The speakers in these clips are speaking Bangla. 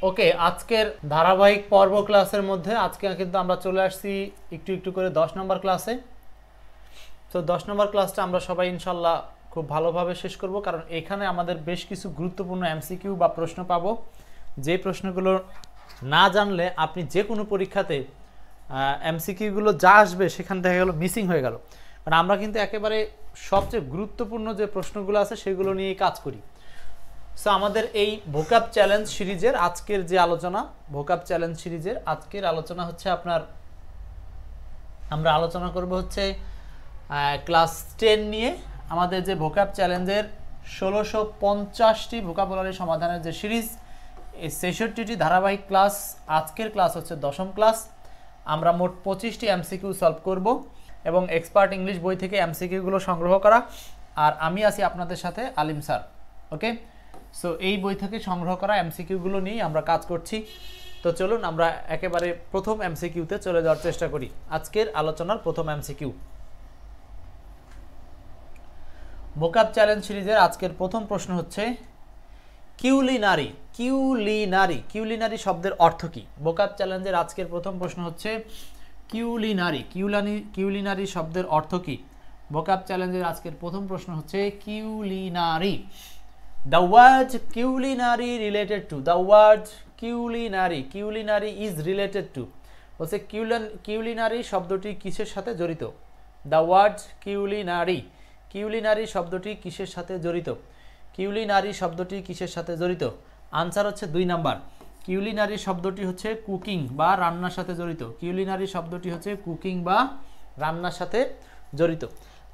ওকে, আজকের ধারাবাহিক পর্ব ক্লাসের মধ্যে আজকে কিন্তু আমরা চলে আসছি একটু একটু করে 10 নম্বর ক্লাসে। তো 10 নম্বর ক্লাসটা আমরা সবাই ইনশাল্লাহ খুব ভালোভাবে শেষ করব, কারণ এখানে আমাদের বেশ কিছু গুরুত্বপূর্ণ এমসিকিউ বা প্রশ্ন পাবো, যে প্রশ্নগুলো না জানলে আপনি যে কোনো পরীক্ষাতে এমসিকিউগুলো যা আসবে সেখান থেকে গেল মিসিং হয়ে গেল। কারণ আমরা কিন্তু একেবারে সবচেয়ে গুরুত্বপূর্ণ যে প্রশ্নগুলো আছে সেগুলো নিয়েই কাজ করি। সো আমাদের এই ভোকাব চ্যালেঞ্জ সিরিজের আজকের যে আলোচনা, ভোকাব চ্যালেঞ্জ সিরিজের আজকের আলোচনা হচ্ছে আমরা আলোচনা করব হচ্ছে ক্লাস 10 নিয়ে আমাদের যে ভোকাব চ্যালেঞ্জের 1650টি ভোকাবুলারি সমাধানের যে সিরিজ, এই 66টি ধারাবাহিক ক্লাস। আজকের ক্লাস হচ্ছে 10ম ক্লাস। আমরা মোট 25টি এমসিকিউ সলভ করব এবং এক্সপার্ট ইংলিশ বই থেকে এমসিকিউগুলো সংগ্রহ করা। আর আমি আছি আপনাদের সাথে আলিম স্যার। ওকে, সো এই বই থেকে সংগ্রহ করা এমসিকিউগুলো নিয়ে আমরা কাজ করছি। তো চলুন আমরা একেবারে প্রথম এমসিকিউতে চলে যাওয়ার চেষ্টা করি। আজকের আলোচনার প্রথম এমসিকিউ, ভোকাব চ্যালেঞ্জ সিরিজের আজকের প্রথম প্রশ্ন হচ্ছে কিউলিনারি। কিউলিনারি কিউলিনারি শব্দের অর্থ কী? ভোকাব চ্যালেঞ্জের আজকের প্রথম প্রশ্ন হচ্ছে কিউলিনারি। কিউলিনারি শব্দের অর্থ কী? ভোকাব চ্যালেঞ্জের আজকের প্রথম প্রশ্ন হচ্ছে culinary. The word culinary related to, the word culinary is related to, বলছে culinary শব্দটি কিসের সাথে জড়িত? The word culinary শব্দটি কিসের সাথে জড়িত? culinary শব্দটি কিসের সাথে জড়িত? আনসার হচ্ছে 2 নাম্বার। culinary শব্দটি হচ্ছে কুকিং বা রান্নার সাথে জড়িত। culinary শব্দটি হচ্ছে কুকিং বা রান্নার সাথে জড়িত।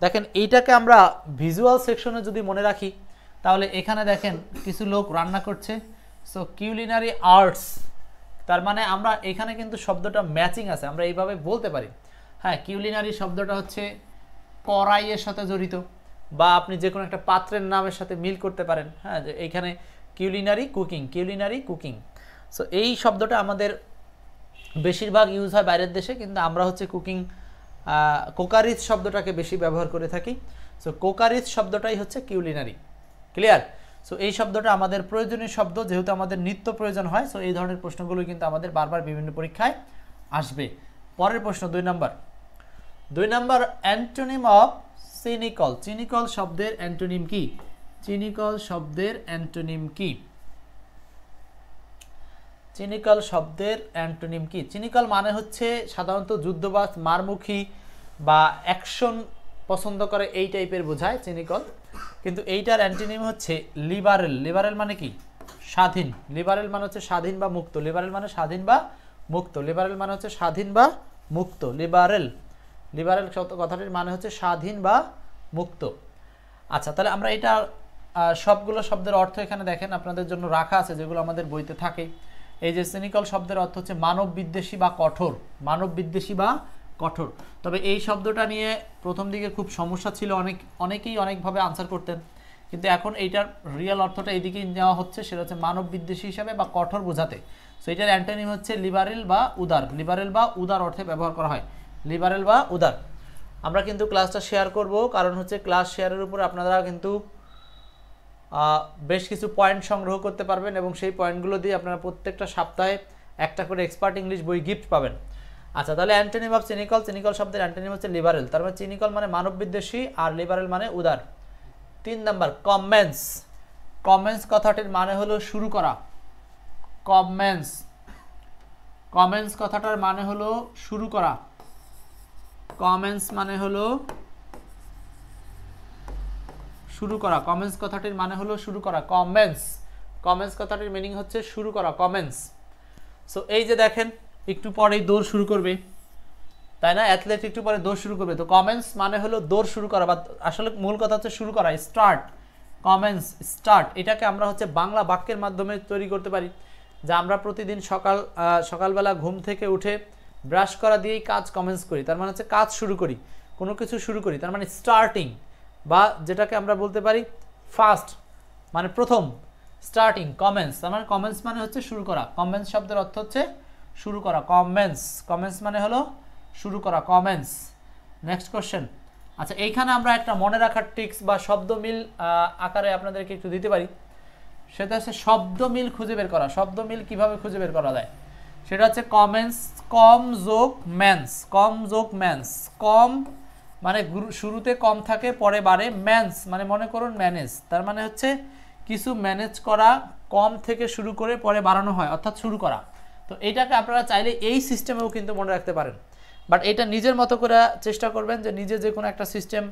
দেখেন এইটাকে আমরা ভিজুয়াল সেকশনে যদি মনে রাখি, তাহলে এখানে দেখেন কিছু লোক রান্না করছে। সো কিউলিনারি আর্টস, তার মানে আমরা এখানে কিন্তু শব্দটা ম্যাচিং আছে, আমরা এইভাবে বলতে পারি। হ্যাঁ, কিউলিনারি শব্দটা হচ্ছে কড়াইয়ের সাথে জড়িত, বা আপনি যে কোনো একটা পাত্রের নামের সাথে মিল করতে পারেন। হ্যাঁ, যে এইখানে কিউলিনারি কুকিং। সো এই শব্দটা আমাদের বেশিরভাগ ইউজ হয় বাইরের দেশে, কিন্তু আমরা হচ্ছে কোকারিজ শব্দটাকে বেশি ব্যবহার করে থাকি। সো কোকারিজ শব্দটাই হচ্ছে কিউলিনারি। ক্লিয়ার? সো এই শব্দটা আমাদের প্রয়োজনীয় শব্দ, যেহেতু আমাদের নিত্য প্রয়োজন হয়। সো এই ধরনের প্রশ্নগুলো কিন্তু আমাদের বারবার বিভিন্ন পরীক্ষায় আসবে। পরের প্রশ্ন 2 নাম্বার অ্যান্টোনিম অফ সিনিকল। চিনিকল শব্দের অ্যান্টোনিম কি? চিনিকল শব্দের অ্যান্টোনিম কি? চিনিকল শব্দের অ্যান্টোনিম কি? চিনিকল মানে হচ্ছে সাধারণত যুদ্ধবাজ, মারমুখী বা অ্যাকশন পছন্দ করে এই টাইপের বোঝায় চিনিকল। কিন্তু এইটার অ্যান্টোনিম হচ্ছে লিবারেল। লিবারেল মানে কি? স্বাধীন। লিবারেল মানে হচ্ছে স্বাধীন বা মুক্ত। লিবারেল মানে স্বাধীন বা মুক্ত। লিবারেল মানে হচ্ছে স্বাধীন বা মুক্ত। লিবারেল কথাটির মানে হচ্ছে স্বাধীন বা মুক্ত। আচ্ছা, তাহলে আমরা এটা সবগুলো শব্দের অর্থ এখানে দেখেন আপনাদের জন্য রাখা আছে, যেগুলো আমাদের বইতে থাকে। এই যে সিনিকল শব্দের অর্থ হচ্ছে মানব বিদ্বেষী বা কঠোর। মানব বিদ্বেষী বা কঠোর। তবে এই শব্দটা নিয়ে প্রথম দিকে খুব সমস্যা ছিল, অনেকেই অনেকভাবে আনসার করতেন, কিন্তু এখন এইটার রিয়েল অর্থটা এইদিকেই নেওয়া হচ্ছে, সেটা হচ্ছে মানব বিদ্বেষী হিসাবে বা কঠোর বোঝাতে। সো এটার অ্যান্টোনিম হচ্ছে লিবারেল বা উদার। লিবারেল বা উদার অর্থে ব্যবহার করা হয়। লিবারেল বা উদার। আমরা কিন্তু ক্লাসটা শেয়ার করব, কারণ হচ্ছে ক্লাস শেয়ারের উপর আপনারা কিন্তু বেশ কিছু পয়েন্ট সংগ্রহ করতে পারবেন, এবং সেই পয়েন্টগুলো দিয়ে আপনারা প্রত্যেকটা সপ্তাহে একটা করে এক্সপার্ট ইংলিশ বই গিফট পাবেন। আচ্ছা, তাহলে অ্যান্টোনিম অফ চিনিকল। চিনিকল শব্দের অ্যান্টোনিম হচ্ছে লিবারেল। তার মানে চিনিকল মানে মানব বিদ্বেষী আর লিবারেল মানে উদার। 3 নাম্বার কমেন্স। কমেন্স কথাটির মানে হলো শুরু করা। কমেন্স কথাটার মানে হলো শুরু করা। কমেন্স মানে হলো শুরু করা। কমেন্স কথাটির মানে হলো শুরু করা। কমেন্স কথাটির মিনিং হচ্ছে শুরু করা। কমেন্স। সো এই যে দেখেন একটু পরেই দৌড় শুরু করবে, তাই না? অ্যাথলেট একটু পরে দৌড় শুরু করবে। তো কমেন্স মানে হলো দৌড় শুরু করা, বা আসলে মূল কথা হচ্ছে শুরু করা, স্টার্ট। Commence, start. এটাকে আমরা হচ্ছে বাংলা বাক্যের মাধ্যমে তৈরি করতে পারি, যা আমরা প্রতিদিন সকালবেলা ঘুম থেকে উঠে ব্রাশ করা দিয়েই কাজ কমেন্স করি। তার মানে হচ্ছে কাজ শুরু করি, কোনো কিছু শুরু করি, তার মানে স্টার্টিং। বা যেটাকে আমরা বলতে পারি ফার্স্ট, মানে প্রথম। Starting, commence. তার মানে কমেন্স মানে হচ্ছে শুরু করা। কমেন্স শব্দের অর্থ হচ্ছে শুরু করা। কমেন্স মানে হলো শুরু করা। কমেন্স। Next question. আচ্ছা, এইখানে আমরা একটা মনে রাখার ট্রিক্স বা শব্দ মিল আকারে আপনাদেরকে একটু দিতে পারি। সেটা হচ্ছে শব্দ মিল খুঁজে বের করা। শব্দ মিল কিভাবে খুঁজে বের করা যায় সেটা হচ্ছে কমেন্স, কম যোগ ম্যান্স, কম যোগ ম্যান্স। কম মানে শুরুতে কম থাকে পরে বাড়ে, ম্যান্স মানে মনে করুন ম্যানেজ, তার মানে হচ্ছে কিছু ম্যানেজ করা, কম থেকে শুরু করে পরে বাড়ানো হয়, অর্থাৎ শুরু করা। তো এইটাকে আপনারা চাইলে এই সিস্টেমেও কিন্তু মনে রাখতে পারেন, বাট এটা নিজের মতো করে চেষ্টা করবেন যে নিজে যে কোনো একটা সিস্টেম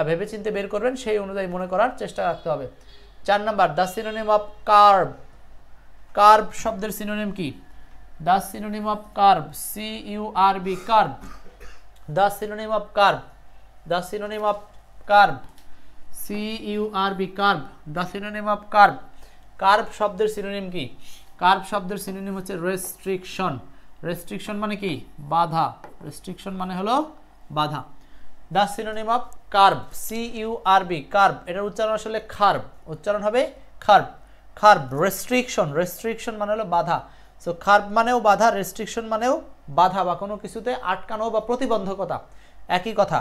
ভেবেচিন্তে বের করবেন, সেই অনুযায়ী মনে করার চেষ্টা রাখতে হবে। 4 number, the synonym of curve. Curve শব্দের সিনোনিম কি? The synonym of curve, CURB, curve. The synonym of curve, the synonym of curve, CURB, curve. The synonym of curve. Curve শব্দের সিনোনিম কি? কার্ভ শব্দের সিনোনিম হচ্ছে রেস্ট্রিকশন। রেস্ট্রিকশন মানে কি? বাধা। রেস্ট্রিকশন মানে হলো বাধা। The synonym of curve, CURB, curve. এটার উচ্চারণ আসলে খার্ভ, উচ্চারণ হবে খার্ভ। খার্ভ, রেস্ট্রিকশন, রেস্ট্রিকশন মানে হলো বাধা। সো খার্ভ মানেও বাধা, রেস্ট্রিকশন মানেও বাধা বা কোনো কিছুতে আটকানো বা প্রতিবন্ধকতা, একই কথা।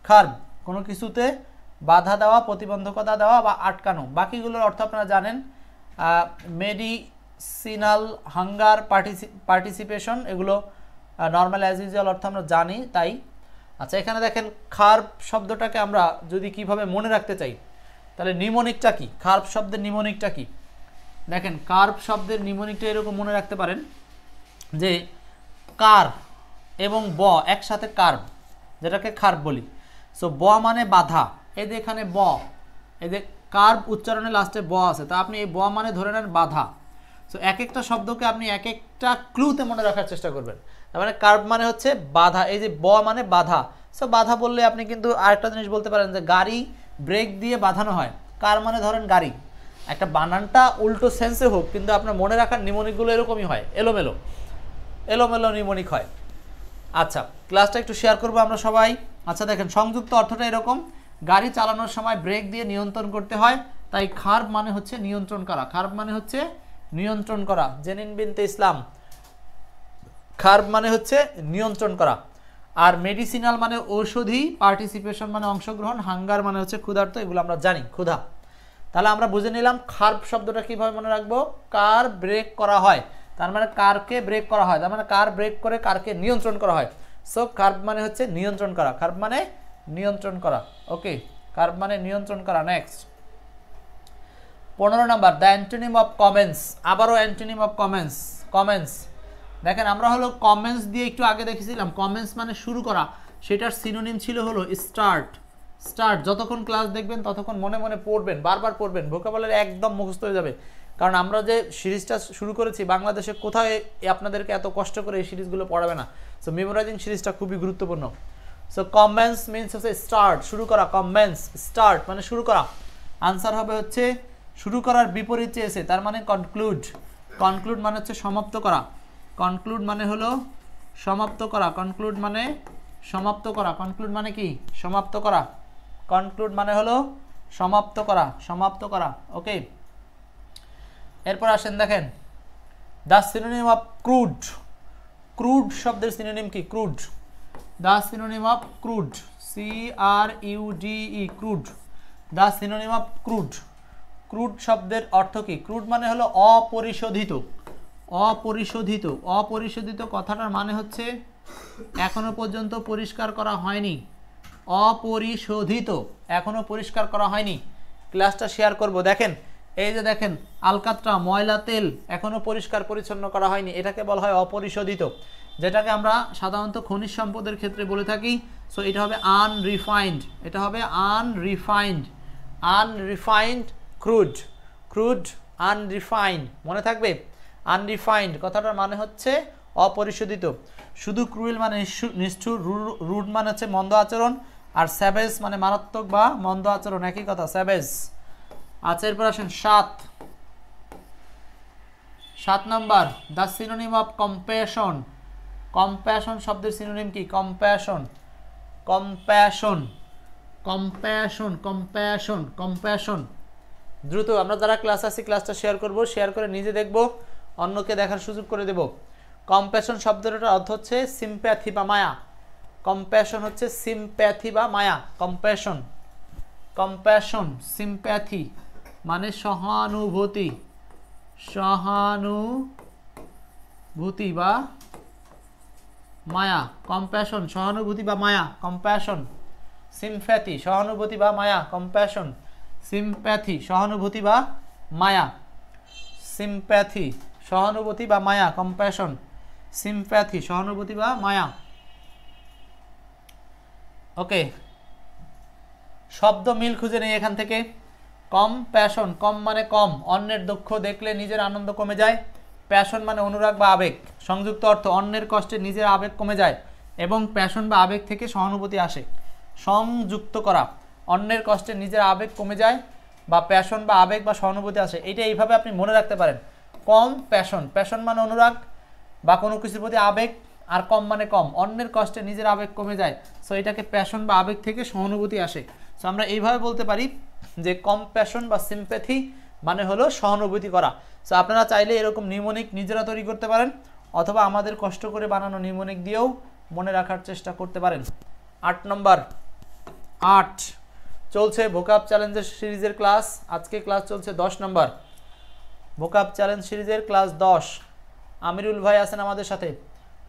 খার্ভ কোনো কিছুতে বাধা দেওয়া, প্রতিবন্ধকতা দেওয়া বা আটকানো। বাকিগুলোর অর্থ আপনারা জানেন, মেডিসিনাল, হাঙ্গার, পার্টিসিপেশন, এগুলো নর্মাল অ্যাজ ইউজুয়াল অর্থ আমরা জানি, তাই। আচ্ছা, এখানে দেখেন খার্ভ শব্দটাকে আমরা যদি কিভাবে মনে রাখতে চাই, তাহলে নিমোনিকটা কি? খার্ভ শব্দের নিমোনিকটা কি? দেখেন, কার্ভ শব্দের নিমোনিকটা এরকম মনে রাখতে পারেন যে কার এবং ব একসাথে কার্ভ, যেটাকে খার্ভ বলি। সো ব মানে বাধা, এই যে এখানে ব, এই যে কার্ভ উচ্চারণে লাস্টে ব আছে, তা আপনি এই ব মানে ধরে নেন বাধা। সো এক একটা শব্দকে আপনি এক একটা ক্লুতে মনে রাখার চেষ্টা করবেন। তার মানে কার্ভ মানে হচ্ছে বাধা, এই যে ব মানে বাধা। সো বাধা বললে আপনি কিন্তু আরেকটা জিনিস বলতে পারেন যে গাড়ি ব্রেক দিয়ে বাঁধানো হয়। কার মানে ধরেন গাড়ি, একটা বানানটা উল্টো সেন্সে হোক, কিন্তু আপনার মনে রাখার নিমোনিকগুলো এরকমই হয়, এলোমেলো এলোমেলো নিমোনিক হয়। আচ্ছা, ক্লাসটা একটু শেয়ার করবো আমরা সবাই। আচ্ছা দেখেন, সংযুক্ত অর্থটা এরকম, গাড়ি চালানোর সময় ব্রেক দিয়ে নিয়ন্ত্রণ করতে হয়, তাই খার্ভ মানে হচ্ছে নিয়ন্ত্রণ করা। খার্ভ মানে হচ্ছে নিয়ন্ত্রণ করা। জেনিন বিনতে ইসলাম, খার্ভ মানে হচ্ছে নিয়ন্ত্রণ করা। আর মেডিসিনাল মানে ঔষধি, পার্টিসিপেশন মানে অংশগ্রহণ, হাঙ্গার মানে হচ্ছে ক্ষুধার্ত, এগুলো আমরা জানি, ক্ষুধা। তাহলে আমরা বুঝে নিলাম খার্ভ শব্দটা কিভাবে মনে রাখবো। কার ব্রেক করা হয়, তার মানে কারকে ব্রেক করা হয়, তার মানে কার ব্রেক করে কারকে নিয়ন্ত্রণ করা হয়। সো কার্ভ মানে হচ্ছে নিয়ন্ত্রণ করা, কার্ভ মানে নিয়ন্ত্রণ করা। ওকে, কার্ভ মানে নিয়ন্ত্রণ করা। Next 15 number, the antonym of commence. আবারও অ্যান্টোনিম অফ কমেন্স। কমেন্স দেখেন, আমরা হলো কমেন্স দিয়ে একটু আগে দেখেছিলাম, কমেন্স মানে শুরু করা, সেটার সিনোনিম ছিল হলো স্টার্ট। স্টার্ট যতক্ষণ ক্লাস দেখবেন ততক্ষণ মনে মনে পড়বেন, বারবার পড়বেন, ভোকাবুলারি একদম মুখস্থ হয়ে যাবে। কারণ আমরা যে সিরিজটা শুরু করেছি, বাংলাদেশে কোথায় আপনাদেরকে এত কষ্ট করে এই সিরিজগুলো পড়াবে না। সো মেমোরাইজিং সিরিজটা খুবই গুরুত্বপূর্ণ। সো কমেন্স মিনস হচ্ছে স্টার্ট, শুরু করা। কমেন্স, স্টার্ট মানে শুরু করা। আনসার হবে হচ্ছে শুরু করার বিপরীত চেয়েছে, তার মানে কনক্লুড। কনক্লুড মানে হচ্ছে সমাপ্ত করা। কনক্লুড মানে হলো সমাপ্ত করা। কনক্লুড মানে সমাপ্ত করা। কনক্লুড মানে কি? সমাপ্ত করা। কনক্লুড মানে হলো সমাপ্ত করা, সমাপ্ত করা। ওকে, এরপর আসেন, দেখেন the synonym of crude. Crude শব্দের সিনোনিম কি? Crude. The synonym of crude, CRUDE, crude. The synonym of crude. Crude শব্দের অর্থ কি? ক্রুড মানে হলো অপরিশোধিত। অপরিশোধিত, অপরিশোধিত কথাটার মানে হচ্ছে এখনো পর্যন্ত পরিষ্কার করা হয়নি। অপরিশোধিত, এখনো পরিষ্কার করা হয়নি। ক্লাসটা শেয়ার করব। দেখেন, এই যে দেখেন আলকাতরা, ময়লা তেল এখনো পরিষ্কার পরিচ্ছন্ন করা হয়নি, এটাকে বলা হয় অপরিশোধিত, যেটাকে আমরা সাধারণত খনিজ সম্পদের ক্ষেত্রে বলে থাকি। সো এটা হবে আনরিফাইন্ড, এটা হবে unrefined. Unrefined crude, crude unrefined, মনে থাকবে। আনরিফাইন্ড কথাটার মানে হচ্ছে অপরিশোধিত। শুধু ক্রুয়েল মানে নিষ্ঠুর, রুড মানে হচ্ছে মন্দ আচরণ, আর স্যাভেজ মানে মারাত্মক বা মন্দ আচরণ, একই কথা, স্যাভেজ। আচ্ছা, এরপর আসেন 7 number, the synonym of compassion. Compassion শব্দের সিনোনিম কি? Compassion, compassion, compassion, compassion, compassion. দ্রুত আমরা যারা ক্লাস আছি ক্লাসটা শেয়ার করব, শেয়ার করে নিজে দেখব, অন্যকে দেখার সুযোগ করে দেব। কম্প্যাশন শব্দটার অর্থ হচ্ছে সিম্প্যাথি বা মায়া। কম্প্যাশন হচ্ছে সিম্প্যাথি বা মায়া। কম্প্যাশন, কম্প্যাশন, সিম্প্যাথি মানে সহানুভূতি। সহানুভূতি বা মায়া, কম্প্যাশন, সহানুভূতি বা মায়া, কম্প্যাশন। সিম্প্যাথি, সহানুভূতি বা মায়া, কম্প্যাশন। সিম্প্যাথি, সহানুভূতি বা মায়া। সিম্প্যাথি, সহানুভূতি বা মায়া, কম্প্যাশন। সিম্প্যাথি, সহানুভূতি বা মায়া। ওকে, শব্দ মিল খুঁজে নেই এখান থেকে। কম্প্যাশন, কম মানে কম, অন্যের দুঃখ দেখলে নিজের আনন্দ কমে যায়। প্যাশন মানে অনুরাগ বা আবেগ, সংযুক্ত অর্থ অন্যের কষ্টে নিজের আবেগ কমে যায়। এবং প্যাশন বা আবেগ থেকে সহানুভূতি আসে। সংযুক্ত করা, অন্যের কষ্টে নিজের আবেগ কমে যায় বা প্যাশন বা আবেগ বা সহানুভূতি আসে, এটা এইভাবে আপনি মনে রাখতে পারেন। কম প্যাশন, প্যাশন মানে অনুরাগ বা কোনো কিছুর প্রতি আবেগ, আর কম মানে কম, অন্যের কষ্টে নিজের আবেগ কমে যায়। সো এটাকে প্যাশন বা আবেগ থেকে সহানুভূতি আসে। সো আমরা এইভাবে বলতে পারি যে কম্প্যাশন বা সিম্প্যাথি মানে হলো সহানুভূতি করা। সো আপনারা চাইলে এরকম নিউমোনিক নিজেরা তৈরি করতে পারেন, অথবা আমাদের কষ্ট করে বানানো নিউমোনিক দিয়েও মনে রাখার চেষ্টা করতে পারেন। 8 নম্বর, 8 চলছে ভোকাব চ্যালেঞ্জের সিরিজের ক্লাস। আজকে ক্লাস চলছে 10 নম্বর, ভোকাব চ্যালেঞ্জ সিরিজের ক্লাস 10। আমিরুল ভাই আছেন আমাদের সাথে,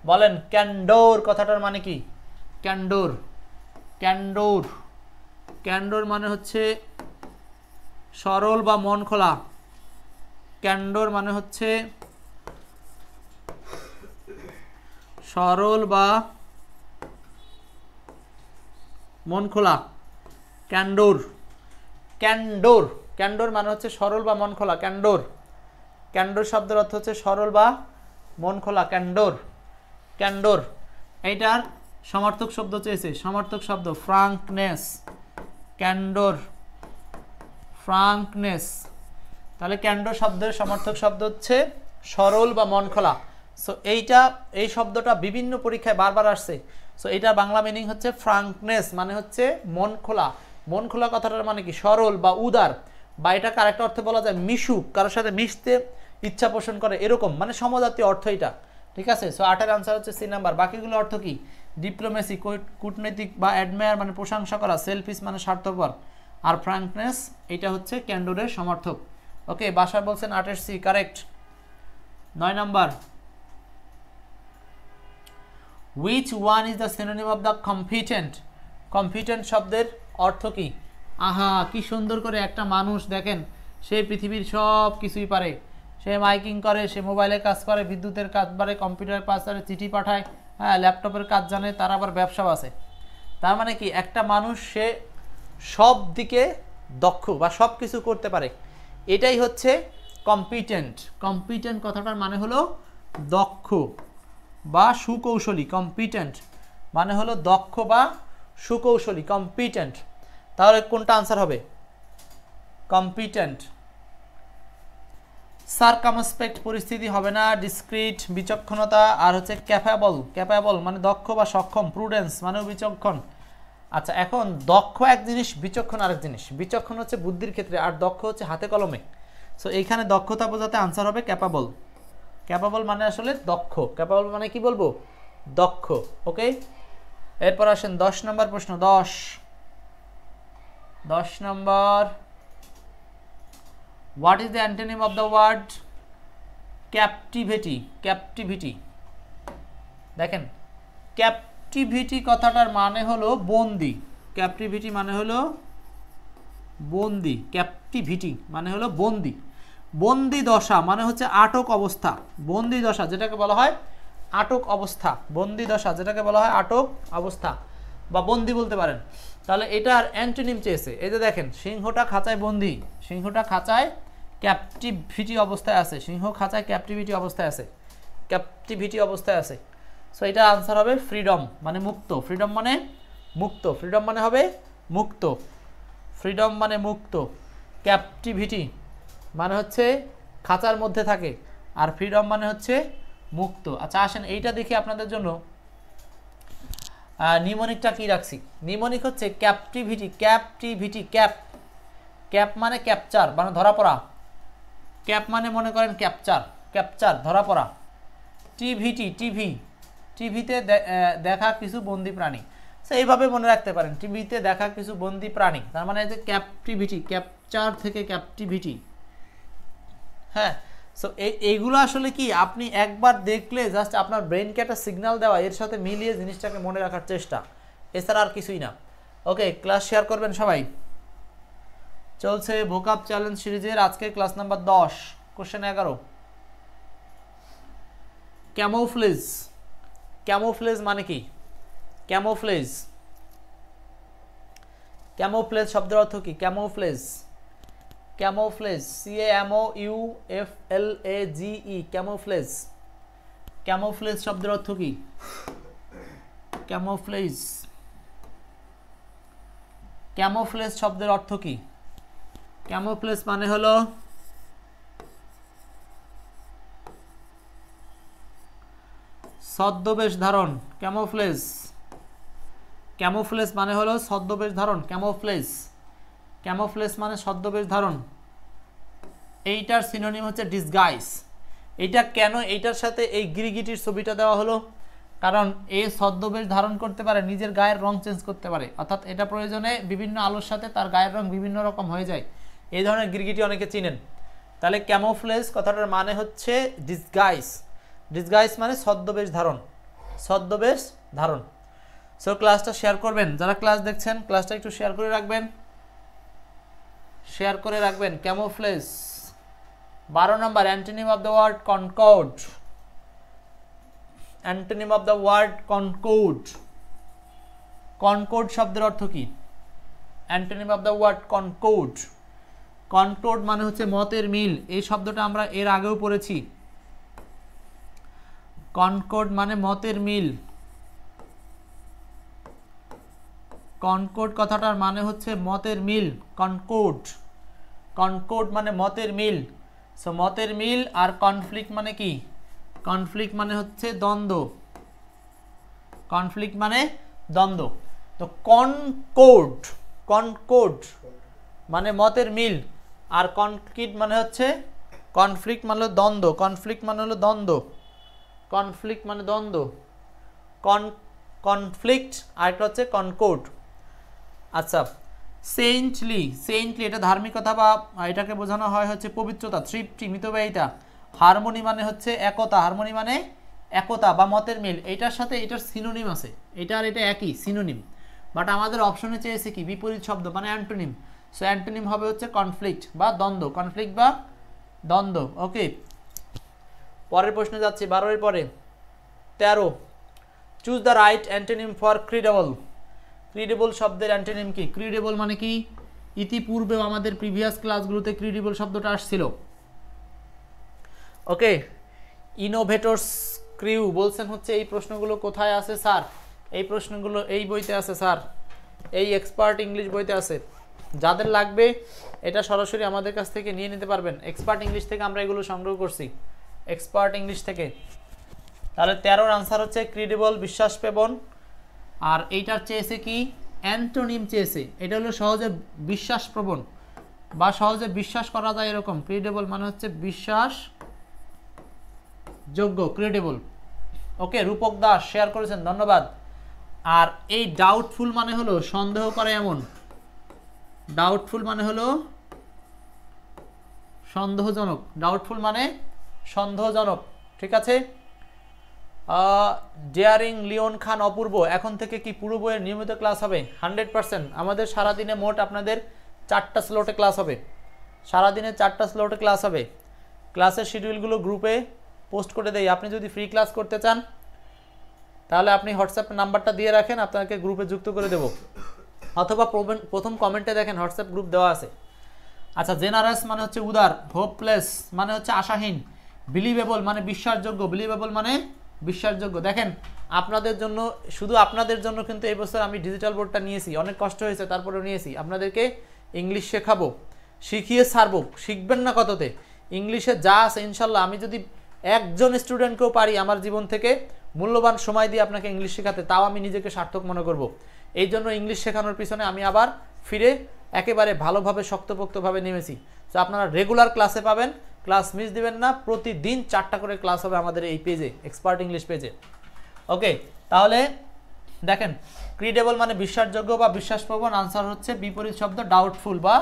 বলেন ক্যান্ডোর কথাটার মানে কি? ক্যান্ডোর, ক্যান্ডোর, ক্যান্ডোর মানে হচ্ছে সরল বা মন খোলা। ক্যান্ডোর মানে হচ্ছে সরল বা মন খোলা। ক্যান্ডোর, ক্যান্ডোর, ক্যান্ডোর মানে হচ্ছে সরল বা মন খোলা। ক্যান্ডোর, ক্যান্ডোর শব্দের অর্থ হচ্ছে সরল বা মন খোলা। ক্যান্ডোর, ক্যান্ডোর। এইটার সমার্থক শব্দ চেয়েছে, সমার্থক শব্দ ফ্রাঙ্কনেস। ক্যান্ডোর, ফ্রাঙ্কনেস। তাহলে ক্যান্ডোর শব্দের সমার্থক শব্দ হচ্ছে সরল বা মন খোলা। সো এই শব্দটা বিভিন্ন পরীক্ষায় বারবার আসছে। সো এটা বাংলা মিনিং হচ্ছে ফ্রাঙ্কনেস, মানে হচ্ছে মন খোলা। মন খোলা কথাটার মানে কি? সরল বা উদার, বা এটা আরেকটা অর্থে বলা যায় মিশুক, কারোর সাথে মিশতে ইচ্ছা পোষণ করে, এরকম মানে সমজাতীয় অর্থ এটা। ঠিক আছে, সো 8-এর আনসার হচ্ছে সি নাম্বার। বাকিগুলো অর্থ কি? ডিপ্লোমেসি, কূটনৈতিক বা অ্যাডমায়ার মানে প্রশংসা করা, সেলফিশ মানে স্বার্থপর, আর ফ্রাঙ্কনেস এটা হচ্ছে ক্যান্ডোরের সমর্থক। ওকে, বাসা বলছেন 8-এর C correct. 9 number, which one is the synonym of the competent? competent শব্দের অর্থ কি? আহা, কি সুন্দর করে একটা মানুষ দেখেন, সে পৃথিবীর সব কিছুই পারে, সে মাইকিং করে, সে মোবাইলে কাজ করে, বিদ্যুতের কাজ পারে, কম্পিউটার কাজ করে, চিঠি পাঠায়, হ্যাঁ ল্যাপটপের কাজ জানে, তার আবার ব্যবসাও আছে। তার মানে কি? একটা মানুষ সে সব দিকে দক্ষ বা সব কিছু করতে পারে, এটাই হচ্ছে কম্পিটেন্ট। কম্পিটেন্ট কথাটার মানে হলো দক্ষ বা সুকৌশলী। কম্পিটেন্ট মানে হলো দক্ষ বা সুকৌশলী, কম্পিটেন্ট। তাহলে কোনটা আনসার হবে? কম্পিটেন্ট। সারকামস্পেক্ট পরিস্থিতি হবে না, ডিসক্রিট বিচক্ষণতা, আর হচ্ছে ক্যাপাবল। ক্যাপাবল মানে দক্ষ বা সক্ষম, প্রুডেন্স মানে বিচক্ষণ। আচ্ছা, এখন দক্ষ এক জিনিস, বিচক্ষণ আরেক জিনিস। বিচক্ষণ হচ্ছে বুদ্ধির ক্ষেত্রে, আর দক্ষ হচ্ছে হাতে কলমে। সো এইখানে দক্ষতা বোঝাতে আনসার হবে ক্যাপাবল। ক্যাপাবল মানে আসলে দক্ষ, ক্যাপাবল মানে কি বলবো? দক্ষ। ওকে, এরপর আসেন 10 নম্বর প্রশ্ন। 10 number, what is the antonym of the word captivity? Captivity, দেখেন ক্যাপটিভিটি কথাটার মানে হলো বন্দি। ক্যাপটিভিটি মানে হলো বন্দি। ক্যাপটিভিটি মানে হলো বন্দি। বন্দি দশা মানে হচ্ছে আটক অবস্থা। বন্দি দশা যেটাকে বলা হয় আটক অবস্থা। বন্দি দশা যেটাকে বলা হয় আটক অবস্থা বা বন্দি বলতে পারেন। তাহলে এটার অ্যান্টোনিম চেয়েছে। এই যে দেখেন, সিংহটা খাঁচায় বন্দি, সিংহটা খাঁচায় ক্যাপটিভিটি অবস্থায় আছে, সিংহ খাঁচায় ক্যাপটিভিটি অবস্থায় আছে, ক্যাপটিভিটি অবস্থায় আছে। সো এটা আনসার হবে ফ্রিডম মানে মুক্ত। ফ্রিডম মানে মুক্ত, ফ্রিডম মানে হবে মুক্ত, ফ্রিডম মানে মুক্ত। ক্যাপটিভিটি মানে হচ্ছে খাঁচার মধ্যে থাকে, আর ফ্রিডম মানে হচ্ছে মুক্ত। আচ্ছা আসেন এইটা দেখি আপনাদের জন্য নিমোনিকটা কি রাখছি। নিমোনিক হচ্ছে ক্যাপটিভিটি। ক্যাপটিভিটি, ক্যাপ, ক্যাপ মানে ক্যাপচার মানে ধরা পড়া। ক্যাপ মানে মনে করেন ক্যাপচার, ক্যাপচার ধরা পড়া। টিভিটি, টিভি, টিভিতে দেখা কিছু বন্দি প্রাণী। সো এইভাবে মনে রাখতে পারেন, টিভিতে দেখা কিছু বন্দি প্রাণী, তার মানে যে ক্যাপটিভিটি, ক্যাপচার থেকে ক্যাপটিভিটি। হ্যাঁ, সো এইগুলো আসলে কি আপনি একবার দেখলে জাস্ট আপনার ব্রেনকে একটা সিগন্যাল দেওয়া, এর সাথে মিলিয়ে জিনিসটাকে মনে রাখার চেষ্টা, এছাড়া আর কিছুই না। ওকে, ক্লাস শেয়ার করবেন সবাই। চলছে ভোকাব চ্যালেঞ্জ সিরিজের আজকে class number 10, question 11। Camouflage. Camouflage মানে কি? ক্যামোফ্লেজ, ক্যামোফ্লেজ শব্দের অর্থ কি? Camouflage, camouflage, CAMOUFLAGE, camouflage. Camouflage শব্দের অর্থ কি? ক্যামোফ্লেজ, ক্যামোফ্লেজ শব্দের অর্থ কি? ক্যামোফ্লেজ মানে হলো ছদ্মবেশ ধারণ। ক্যামোফ্লেজ, ক্যামোফ্লেজ মানে হলো ছদ্মবেশ ধারণ। ক্যামোফ্লেজ, ক্যামোফ্লেজ মানে ছদ্মবেশ ধারণ। এইটার সিনোনিম হচ্ছে ডিসগাইজ। এইটা কেন এইটার সাথে এই গিরিগিটির ছবিটা দেওয়া হলো? কারণ এই ছদ্মবেশ ধারণ করতে পারে, নিজের গায়ের রং চেঞ্জ করতে পারে, অর্থাৎ এটা প্রয়োজনে বিভিন্ন আলোর সাথে তার গায়ের রং বিভিন্ন রকম হয়ে যায়। এই ধরনের গিরগিটি অনেকে চিনেন। তাহলে ক্যামোফ্লেজ কথাটার মানে হচ্ছে ডিসগাইজ। ডিসগাইজ মানে ছদ্মবেশ ধারণ, ছদ্মবেশ ধারণ। সো ক্লাসটা শেয়ার করবেন, যারা ক্লাস দেখছেন ক্লাসটা একটু শেয়ার করে রাখবেন, শেয়ার করে রাখবেন। ক্যামোফ্লেজ 12 নম্বর, antonym of the word concord. Antonym of the word concord. Concord শব্দের অর্থ কি? Antonym of the word concord. Concord মানে হচ্ছে মতের মিল। এই শব্দটা আমরা এর আগেও পড়েছি। কনকর্ড মানে মতের মিল। কনকর্ড কথাটার মানে হচ্ছে মতের মিল। কনকর্ড, কনকর্ড মানে মতের মিল। সো মতের মিল। আর কনফ্লিক্ট মানে কি? কনফ্লিক্ট মানে হচ্ছে দ্বন্দ্ব। কনফ্লিক্ট মানে দ্বন্দ্ব। তো কনকর্ড, কনকর্ড মানে মতের মিল, আর কনক্রিট মানে হচ্ছে কনফ্লিক্ট মানে হলো দ্বন্দ্ব। কনফ্লিক্ট মানে হলো দ্বন্দ্ব। কনফ্লিক্ট মানে দ্বন্দ্ব। কনফ্লিক্ট আর একটা হচ্ছে কনকর্ড। আচ্ছা, সেন্টলি, সেন্টলি এটা ধার্মিকতা বা এটাকে বোঝানো হয় হচ্ছে পবিত্রতা, তৃপ্তি, মিতব্যয়িতা। হারমোনি মানে হচ্ছে একতা। হারমোনি মানে একতা বা মতের মিল। এটার সাথে এটার সিনোনিম আছে, এটা আর এটা একই সিনোনিম, বাট আমাদের অপশনে চেয়েছে কি? বিপরীত শব্দ মানে অ্যান্টোনিম। সো অ্যান্টোনিম হবে হচ্ছে কনফ্লিক্ট বা দ্বন্দ্ব। কনফ্লিক্ট বা দ্বন্দ্ব। ওকে, পরের প্রশ্নে যাচ্ছি 12 এর পরে 13। Choose the right antonym for credible. Credible শব্দের অ্যান্টোনিম কি? ক্রিডেবল মানে কি? ইতিপূর্বেও আমাদের প্রিভিয়াস ক্লাসগুলোতে ক্রিডেবল শব্দটা আসছিল। ওকে, ইনোভেটরস ক্রিউ বলছেন হচ্ছে এই প্রশ্নগুলো কোথায় আছে স্যার? এই প্রশ্নগুলো এই বইতে আছে স্যার, এই এক্সপার্ট ইংলিশ বইতে আছে। যাদের লাগবে এটা সরাসরি আমাদের কাছ থেকে নিয়ে নিতে পারবেন। এক্সপার্ট ইংলিশ থেকে আমরা এগুলো সংগ্রহ করছি, এক্সপার্ট ইংলিশ থেকে। তাহলে 13-র আনসার হচ্ছে ক্রিডেবল, বিশ্বাস প্রবণ। আর এইটার চেয়েছে কি? অ্যান্টোনিম চেয়েছে। এটা হলো সহজে বিশ্বাস প্রবণ বা সহজে বিশ্বাস করা যায় এরকম। ক্রিডেবল মানে হচ্ছে বিশ্বাস যোগ্য, ক্রিডেবল। ওকে, রূপক দাস শেয়ার করেছেন, ধন্যবাদ। আর এই ডাউটফুল মানে হলো সন্দেহ করে এমন। ডাউটফুল মানে হলো সন্দেহজনক। ডাউটফুল মানে সন্দেহজনক, ঠিক আছে। ডেয়ারিং লিওন খান অপূর্ব, এখন থেকে কি পুরো বইয়ের নিয়মিত ক্লাস হবে? 100%। আমাদের সারাদিনে মোট আপনাদের 4টা স্লটে ক্লাস হবে। সারাদিনে 4টা স্লটে ক্লাস হবে। ক্লাসের শিডিউলগুলো গ্রুপে পোস্ট করে দেই। আপনি যদি ফ্রি ক্লাস করতে চান তাহলে আপনি হোয়াটসঅ্যাপ নাম্বারটা দিয়ে রাখেন, আপনাকে গ্রুপে যুক্ত করে দেব, অথবা প্রথম কমেন্টে দেখেন হোয়াটসঅ্যাপ গ্রুপ দেওয়া আছে। আচ্ছা, জেনারাস মানে হচ্ছে উদার। হোপলেস মানে হচ্ছে আশাহীন। বিলিভেবল মানে বিশ্বাসযোগ্য। বিলিভেবল মানে বিশ্বাসযোগ্য। দেখেন আপনাদের জন্য, শুধু আপনাদের জন্য কিন্তু এই বছর আমি ডিজিটাল বোর্ডটা নিয়েছি। অনেক কষ্ট হয়েছে, তারপরেও নিয়েছি। আপনাদেরকে ইংলিশ শেখাবো, শিখিয়ে ছাড়বো। শিখবেন না কততে? ইংলিশে যা আছে ইনশাল্লাহ আমি যদি একজন স্টুডেন্টকেও পারি আমার জীবন থেকে মূল্যবান সময় দিয়ে আপনাকে ইংলিশ শেখাতে, তাও আমি নিজেকে সার্থক মনে করব। এই জন্য ইংলিশ শেখানোর পিছনে আমি আবার ফিরে একেবারে ভালোভাবে শক্তপোক্তভাবে নেমেছি। তো আপনারা রেগুলার ক্লাসে পাবেন, ক্লাস মিস দিবেন না। প্রতিদিন 4টা করে ক্লাস হবে আমাদের এই পেজে, এক্সপার্ট ইংলিশ পেজে। ওকে, তাহলে দেখেন ক্রিডেবল মানে বিশ্বাসযোগ্য বা বিশ্বাসপ্রবণ। আনসার হচ্ছে বিপরীত শব্দ ডাউটফুল বা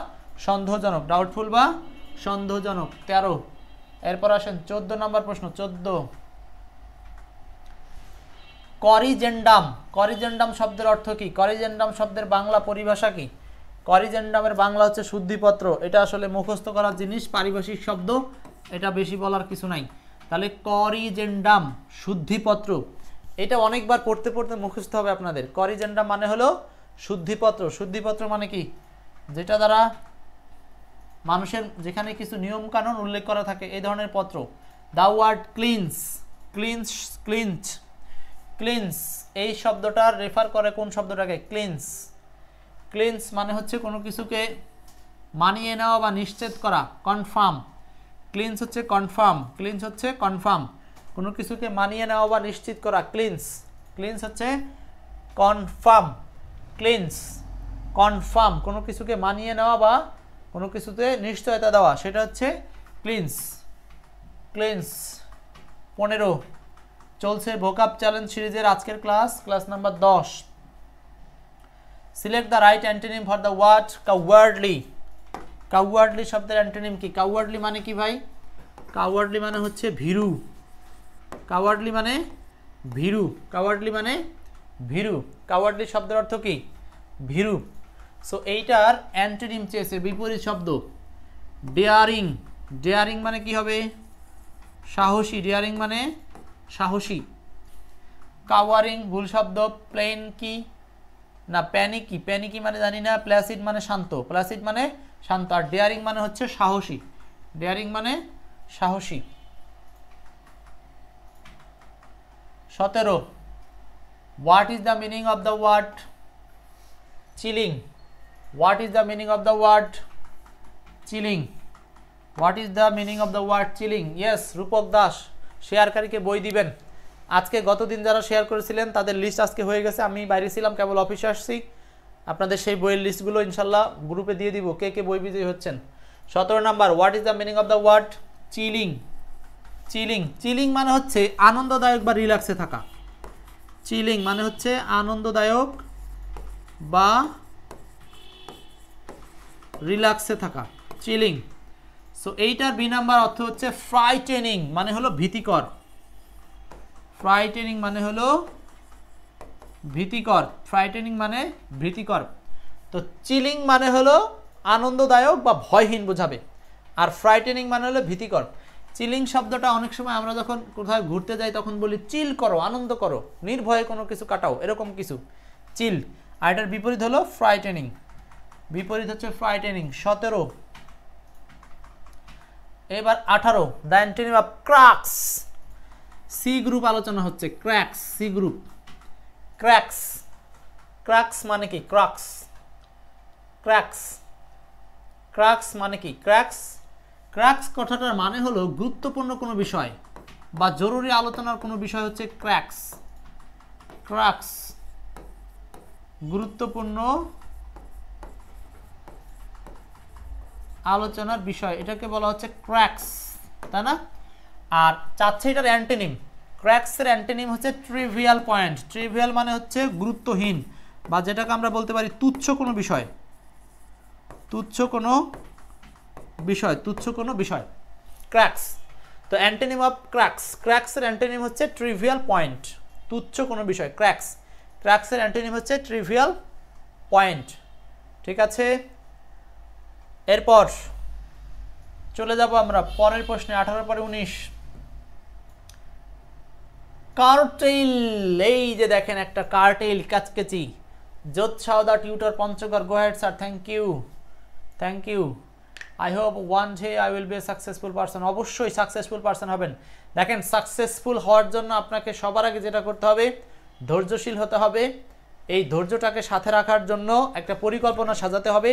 সন্দেহজনক। ডাউটফুল বা সন্দেহজনক। 13 এরপর আসেন 14 নম্বর প্রশ্ন। 14, করিজেন্ডাম। করিজেন্ডাম শব্দের অর্থ কি? করিজেন্ডাম শব্দের বাংলা পরিভাষা কি? করিজেন্ডামের বাংলা হচ্ছে শুদ্ধিপত্র। এটা আসলে মুখস্থ করার জিনিস, পারিভাষিক শব্দ, এটা বেশি বলার কিছু নাই। তাহলে করিজেন্ডাম শুদ্ধিপত্র, এটা অনেকবার পড়তে পড়তে মুখস্থ হবে আপনাদের। করিজেন্ডাম মানে হলো শুদ্ধিপত্র। শুদ্ধিপত্র মানে কি? যেটা দ্বারা মানুষের যেখানে কিছু নিয়ম কানুন উল্লেখ করা থাকে, এই ধরনের পত্র। দ্য ওয়ার্ড ক্লিন্স, ক্লিন্স, ক্লিঞ্চ, ক্লিন্স এই শব্দটার রেফার করে কোন শব্দটাকে? ক্লিন্স। ক্লিন্স মানে হচ্ছে কোনো কিছুকে মানিয়ে নেওয়া বা নিশ্চিত করা, কনফার্ম। ক্লিন্স হচ্ছে কনফার্ম, ক্লিন্স হচ্ছে কনফার্ম, কোনো কিছুকে মানিয়ে নেওয়া বা নিশ্চিত করা, ক্লিন্স। ক্লিন্স হচ্ছে কনফার্ম, ক্লিন্স কনফার্ম, কোনো কিছুকে মানিয়ে নেওয়া বা কোনো কিছুতে নিশ্চয়তা দেওয়া, সেটা হচ্ছে ক্লিন্স। ক্লিন্স। 15 চলছে ভোকাব চ্যালেঞ্জ সিরিজের আজকের class, class number 10। Select the right antonym for the word cowardly. Cowardly শব্দের অ্যান্টোনিম কি? কাওয়ার্ডলি মানে কি ভাই? কাওয়ার্ডলি মানে হচ্ছে ভীরু। কাওয়ার্ডলি মানে ভীরু। কাওয়ার্ডলি মানে ভীরু। কাওয়ার্ডলি শব্দের অর্থ কি? ভীরু। সো এইটার অ্যান্টোনিম চেয়েছে, বিপরীত শব্দ, ডেয়ারিং। ডেয়ারিং মানে কি হবে? সাহসী। ডেয়ারিং মানে সাহসী। কাওয়ারিং ভুল শব্দ। প্লেন কি না প্যানিকি? প্যানিকি মানে জানি না। প্ল্যাসিড মানে শান্ত। প্ল্যাসিড মানে শান্ত। আর ডেয়ারিং মানে হচ্ছে সাহসী। ডেয়ারিং মানে সাহসী। 17 what is the meaning of the word chilling? What is the meaning of the word chilling? What is the meaning of the word chilling? Yes, Rupak Das শেয়ারকারীকে বই দিবেন। আজকে গতদিন যারা শেয়ার করেছিলেন তাদের লিস্ট আজকে হয়ে গেছে। আমি বাইরে ছিলাম, কেবল অফিসে আসছি। আপনাদের সেই বইয়ের লিস্টগুলো ইনশাল্লাহ গ্রুপে দিয়ে দিব, কে কে বই বিজয়ী হচ্ছেন। 17 number, what is the meaning of the word chilling? Chilling. Chilling মানে হচ্ছে আনন্দদায়ক বা রিল্যাক্সে থাকা। চিলিং মানে হচ্ছে আনন্দদায়ক বা রিল্যাক্সে থাকা, চিলিং। সো এইটার বি নাম্বার অর্থ হচ্ছে ফ্রাইটেনিং, মানে হলো ভীতিকর। ফ্রাইটেনিং মানে হলো ভীতিকর। ফ্রাইটেনিং মানে ভীতিকর। তো চিলিং মানে হলো আনন্দদায়ক বা ভয়হীন বোঝাবে, আর ফ্রাইটেনিং মানে হলো ভীতিকর। চিলিং শব্দটা অনেক সময় আমরা যখন কোথাও ঘুরতে যাই তখন বলি চিল করো, আনন্দ করো, নির্ভয়ে কোনো কিছু কাটাও, এরকম কিছু চিল। আর এটার বিপরীত হলো ফ্রাইটেনিং। বিপরীত হচ্ছে ফ্রাইটেনিং। 17 এবার 18 the antonym of cracks. C group আলোচনা হচ্ছে। Cracks, C group. Cracks. Cracks মানে কি? ক্র্যাক্স। ক্র্যাক্স। ক্র্যাক্স মানে কি? ক্র্যাক্স। ক্র্যাক্স কথাটার মানে হলো গুরুত্বপূর্ণ কোনো বিষয় বা জরুরি আলোচনার কোনো বিষয় হচ্ছে ক্র্যাক্স। ক্র্যাক্স গুরুত্বপূর্ণ আলোচনার বিষয়, এটাকে বলা হচ্ছে ক্র্যাক্স, তাই না? আর চাচ্ছে এটার অ্যান্টোনিম। ক্র্যাক্সের অ্যান্টোনিম হচ্ছে ট্রিভিয়াল পয়েন্ট। ট্রিভিয়াল মানে হচ্ছে গুরুত্বহীন, বা যেটাকে আমরা বলতে পারি তুচ্ছ কোনো বিষয়। তুচ্ছ কোনো বিষয়, তুচ্ছ কোনো বিষয়, ক্র্যাক্স। তো অ্যান্টোনিম অফ ক্র্যাক্স, ক্র্যাক্সের অ্যান্টোনিম হচ্ছে ট্রিভিয়াল পয়েন্ট, তুচ্ছ কোনো বিষয়, ক্র্যাক্স। ক্র্যাক্সের অ্যান্টোনিম হচ্ছে ট্রিভিয়াল পয়েন্ট। ঠিক আছে, এরপর চলে যাব আমরা পরের প্রশ্নে। 18 পরে 19 কার্টেইল। এই যে দেখেন একটা কার্টেইল, কাচকেচি। যোধ সাউদা tutor Panchagarh, go head sir, thank you, thank you. I hope one day I will be a successful person. অবশ্যই সাকসেসফুল পারসন হবেন। দেখেন, সাকসেসফুল হওয়ার জন্য আপনাকে সবার আগে যেটা করতে হবে, ধৈর্যশীল হতে হবে। এই ধৈর্যটাকে সাথে রাখার জন্য একটা পরিকল্পনা সাজাতে হবে।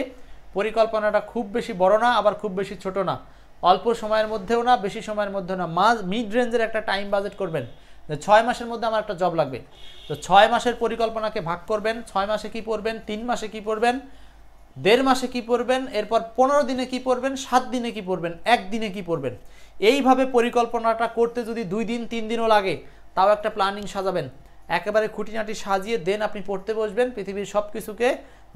পরিকল্পনাটা খুব বেশি বড় না, আবার খুব বেশি ছোট না, অল্প সময়ের মধ্যেও না, বেশি সময়ের মধ্যেও না, মিড রেঞ্জের একটা টাইম বাজেট করবেন যে 6 মাসের মধ্যে আমার একটা জব লাগবে। তো 6 মাসের পরিকল্পনাকে ভাগ করবেন। 6 মাসে কি পড়বেন, 3 মাসে কি পড়বেন, 1.5 মাসে কি পড়বেন, এরপর 15 দিনে কি পড়বেন, 7 দিনে কি পড়বেন, 1 দিনে কি পড়বেন। এইভাবে পরিকল্পনাটা করতে যদি 2 দিন 3 দিনও লাগে, তাও একটা প্ল্যানিং সাজাবেন। একেবারে খুঁটিনাটি সাজিয়ে দেন আপনি পড়তে বসবেন। পৃথিবীর সব কিছুকে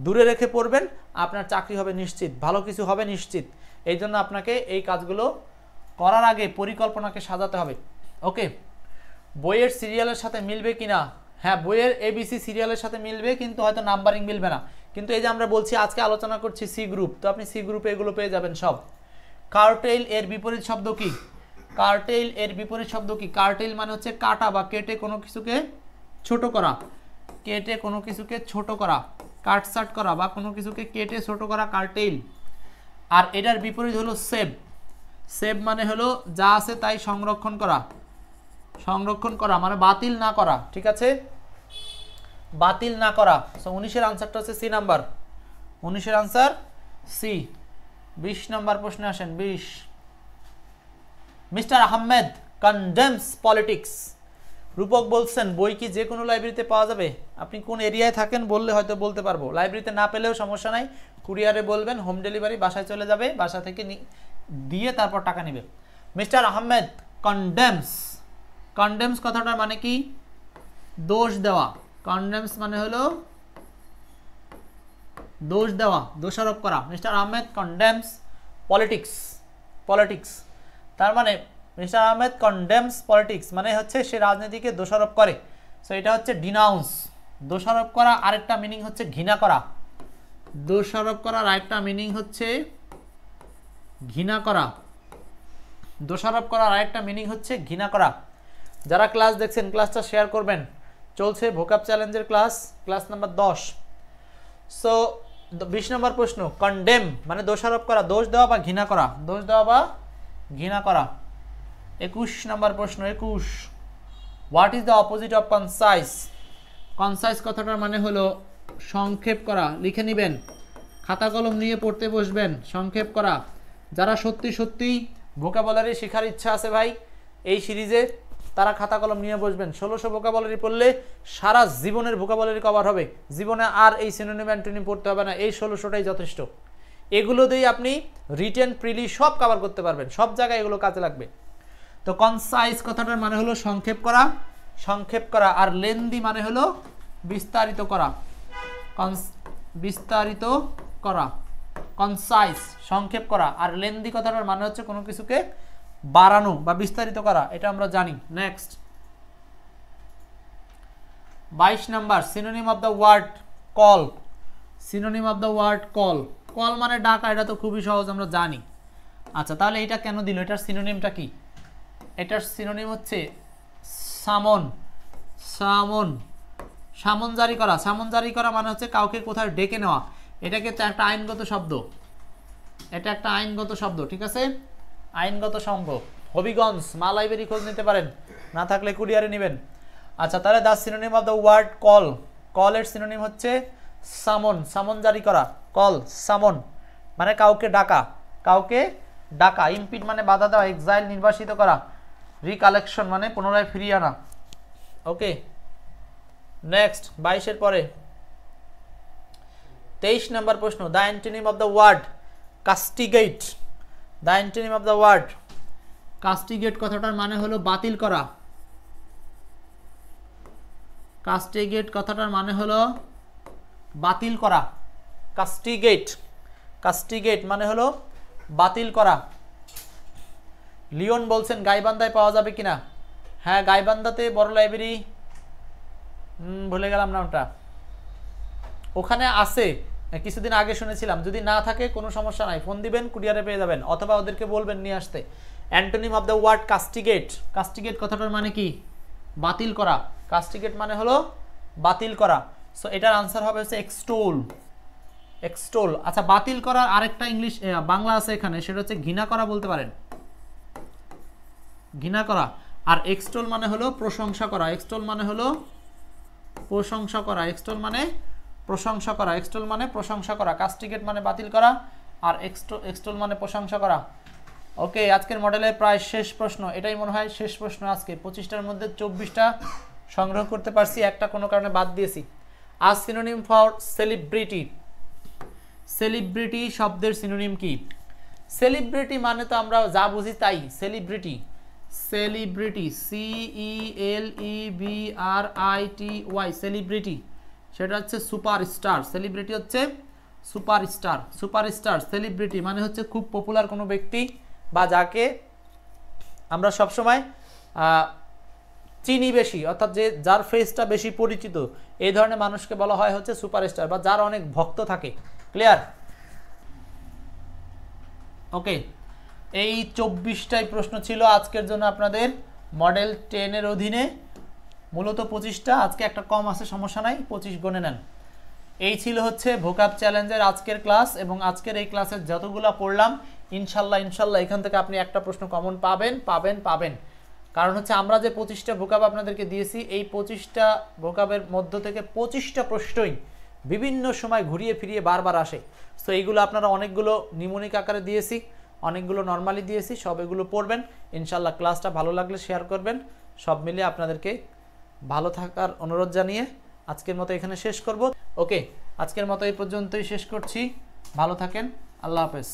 দূরে রেখে পড়বেন, আপনার চাকরি হবে নিশ্চিত, ভালো কিছু হবে নিশ্চিত। এই জন্য আপনাকে এই কাজগুলো করার আগে পরিকল্পনাকে সাজাতে হবে। ওকে, বইয়ের সিরিয়ালের সাথে মিলবে কিনা? হ্যাঁ, বইয়ের ABC সিরিয়ালের সাথে মিলবে, কিন্তু হয়তো নাম্বারিং মিলবে না। কিন্তু এই যে আমরা বলছি আজকে আলোচনা করছি সি গ্রুপ, তো আপনি সি গ্রুপে এগুলো পেয়ে যাবেন সব। কার্টেইল এর বিপরীত শব্দ কি? কার্টেইল এর বিপরীত শব্দ কি? কার্টেইল মানে হচ্ছে কাটা বা কেটে কোনো কিছুকে ছোট করা, কেটে কোনো কিছুকে ছোট করা, কাটসাট করা বা কোনো কিছুকে কেটে ছোট করা কার্টেইল। আর এটার বিপরীত হলো সেভ। সেভ মানে হলো যা আছে তাই সংরক্ষণ করা, সংরক্ষণ করা মানে বাতিল না করা, ঠিক আছে, বাতিল না করা। সো 19-এর আনসারটা হচ্ছে সি নাম্বার, 19-এর আনসার সি। 20 নম্বর প্রশ্নে আসেন। 20, মিস্টার আহমেদ কন্ডেমস পলিটিক্স। রূপক বলছেন বই কি যে কোনো লাইব্রেরিতে পাওয়া যাবে? আপনি কোন এরিয়ায় থাকেন বললে হয়তো বলতে পারবো, লাইব্রেরিতে না পেলেও সমস্যা নাই, কুরিয়ারে বলবেন, হোম ডেলিভারি বাসায় চলে যাবে, বাসা থেকে দিয়ে তারপর টাকা নেবে। মিস্টার আহমেদ কন্ডেমস, কন্ডেমস কথাটার মানে কি? দোষ দেওয়া। কন্ডেমস মানে হলো দোষ দেওয়া, দোষারোপ করা। মিস্টার আহমেদ কন্ডেমস পলিটিক্স, পলিটিক্স তার মানে মিস্টার আহমেদ কন্ডেমস পলিটিক্স মানে হচ্ছে সে রাজনীতিকে দোষারোপ করে। সো এটা হচ্ছে ডিনাউন্স, দোষারোপ করা। আরেকটা মিনিং হচ্ছে ঘৃণা করা। দোষারোপ করার আরেকটা মিনিং হচ্ছে ঘৃণা করা। দোষারোপ করার আরেকটা মিনিং হচ্ছে ঘৃণা করা। যারা ক্লাস দেখছেন ক্লাসটা শেয়ার করবেন, চলছে ভোকাব চ্যালেঞ্জের ক্লাস, ক্লাস নাম্বার 10। সো 20 নম্বর প্রশ্ন, কন্ডেম মানে দোষারোপ করা, দোষ দেওয়া বা ঘৃণা করা, দোষ দেওয়া বা ঘৃণা করা। 21 নম্বর প্রশ্ন, 21, what is the opposite of concise? Concise কথাটার মানে হলো সংক্ষেপ করা, লিখে নেবেন, খাতা কলম নিয়ে পড়তে বসবেন। সংক্ষেপ করা। যারা সত্যি সত্যি ভোকাবুলারি শেখার ইচ্ছা আছে ভাই এই সিরিজে, তারা খাতা কলম নিয়ে বসবেন। 1600 ভোকাবুলারি পড়লে সারা জীবনের ভোকাবুলারি কভার হবে, জীবনে আর এই সিনোনিম অ্যান্টোনিম পড়তে হবে না, এই 1600টাই যথেষ্ট। এগুলো দিয়ে আপনি রিটেন প্রিলি সব কভার করতে পারবেন, সব জায়গায় এগুলো কাজে লাগবে। তো কনসাইজ কথাটার মানে হলো সংক্ষেপ করা, সংক্ষেপ করা। আর লেন্দি মানে হলো বিস্তারিত করা, বিস্তারিত করা। কনসাইজ সংক্ষেপ করা, আর লেন্দি কথাটার মানে হচ্ছে কোনো কিছুকে বাড়ানো বা বিস্তারিত করা, এটা আমরা জানি। Next 22 number, synonym of the word call. Synonym of the word call. Call মানে ডাকা, এটা তো খুবই সহজ, আমরা জানি। আচ্ছা, তাহলে এটা কেন দিল? এটার সিনোনিমটা কি? এটার সিনোনিম হচ্ছে সামন। সামন, সামন জারি করা। সামন জারি করা মানে হচ্ছে কাউকে কোথায় ডেকে নেওয়া। এটাকে একটা আইনগত শব্দ, এটা একটা আইনগত শব্দ, ঠিক আছে, আইনগত শব্দ। হবিগঞ্জ মা লাইব্রেরি খোঁজ নিতে পারেন, না থাকলে কুরিয়ারে নেবেন। আচ্ছা, তাহলে the synonym of the word call. কলের সিনোনিম হচ্ছে সামন, সামন জারি করা। কল, সামন মানে কাউকে ডাকা, কাউকে ডাকা। ইমপিড মানে বাধা দেওয়া, এক্সাইল নির্বাসিত করা, রিকালেকশন মানে পুনরায় ফিরিয়ে আনা। ওকে, নেক্সট 22-এর পরে 23 নম্বর প্রশ্ন, the antonym of the word castigate. The antonym of the word castigate কথাটার মানে হলো বাতিল করা। কাস্টিগেট কথাটার মানে হলো বাতিল করা। কাস্টিগেট, কাস্টিগেট মানে হলো বাতিল করা। লিওন বলছেন গাইবান্ধায় পাওয়া যাবে কিনা? হ্যাঁ, গাইবান্ধাতে বড় লাইব্রেরি, ভুলে গেলাম নামটা, ওখানে আছে, কিছুদিন আগে শুনেছিলাম। যদি না থাকে কোনো সমস্যা নাই, ফোন দিবেন, কুরিয়ারে পেয়ে যাবেন, অথবা ওদেরকে বলবেন নিয়ে আসতে। Antonym of the word castigate. Castigate কথাটার মানে কি? বাতিল করা। কাস্টিগেট মানে হলো বাতিল করা। সো এটার আনসার হবে হচ্ছে এক্সটোল। এক্সটোল। আচ্ছা, বাতিল করার আরেকটা ইংলিশ বাংলা আছে এখানে, সেটা হচ্ছে ঘৃণা করা বলতে পারেন, ঘৃণা করা। আর এক্সটোল মানে হলো প্রশংসা করা। এক্সটোল মানে হলো প্রশংসা করা। এক্সটোল মানে প্রশংসা করা। এক্সটোল মানে প্রশংসা করা। কাস্টিগেট মানে বাতিল করা, আর এক্সটোল মানে প্রশংসা করা। ওকে, আজকের মডেলের প্রায় শেষ প্রশ্ন, এটাই মনে হয় শেষ প্রশ্ন আজকে। 25টার মধ্যে 24টা সংগ্রহ করতে পারছি, একটা কোনো কারণে বাদ দিয়েছি। আজ সিনোনিম ফর সেলিব্রিটি। সেলিব্রিটি শব্দের সিনোনিম কি? সেলিব্রিটি মানে তো আমরা যা বুঝি তাই, সেলিব্রিটি। সেলিব্রিটি, CELEBRITY, সেলিব্রিটি সেটা হচ্ছে সুপারস্টার। সেলিব্রিটি হচ্ছে সুপারস্টার। সুপারস্টার, সেলিব্রিটি মানে হচ্ছে খুব পপুলার কোনো ব্যক্তি বা যাকে আমরা সবসময় চিনি বেশি, অর্থাৎ যে যার ফেসটা বেশি পরিচিত এই ধরনের মানুষকে বলা হয় হচ্ছে সুপারস্টার বা যার অনেক ভক্ত থাকে। ক্লিয়ার? ওকে, এই 24টাই প্রশ্ন ছিল আজকের জন্য আপনাদের মডেল 10-এর অধীনে। মূলত 25টা, আজকে একটা কম আছে, সমস্যা নাই, 25 গণে নেন। এই ছিল হচ্ছে ভোকাব চ্যালেঞ্জের আজকের ক্লাস, এবং আজকের এই ক্লাসের যতগুলো পড়লাম ইনশাল্লাহ এখান থেকে আপনি একটা প্রশ্ন কমন পাবেন। কারণ হচ্ছে আমরা যে 25টা ভোকাব আপনাদেরকে দিয়েছি, এই 25টা ভোকাবের মধ্য থেকে 25টা প্রশ্নই বিভিন্ন সময় ঘুরিয়ে ফিরিয়ে বারবার আসে। সো এইগুলো আপনারা অনেকগুলো নিমোনিক আকারে দিয়েছি, অনেকগুলো নর্মালি দিয়েছি, সব এগুলো পড়বেন ইনশাল্লাহ। ক্লাসটা ভালো লাগলে শেয়ার করবেন। সব মিলিয়ে আপনাদেরকে ভালো থাকার অনুরোধ জানিয়ে আজকের মতো এখানে শেষ করব। ওকে, আজকের মতো এই পর্যন্তই শেষ করছি। ভালো থাকেন, আল্লাহ হাফেজ।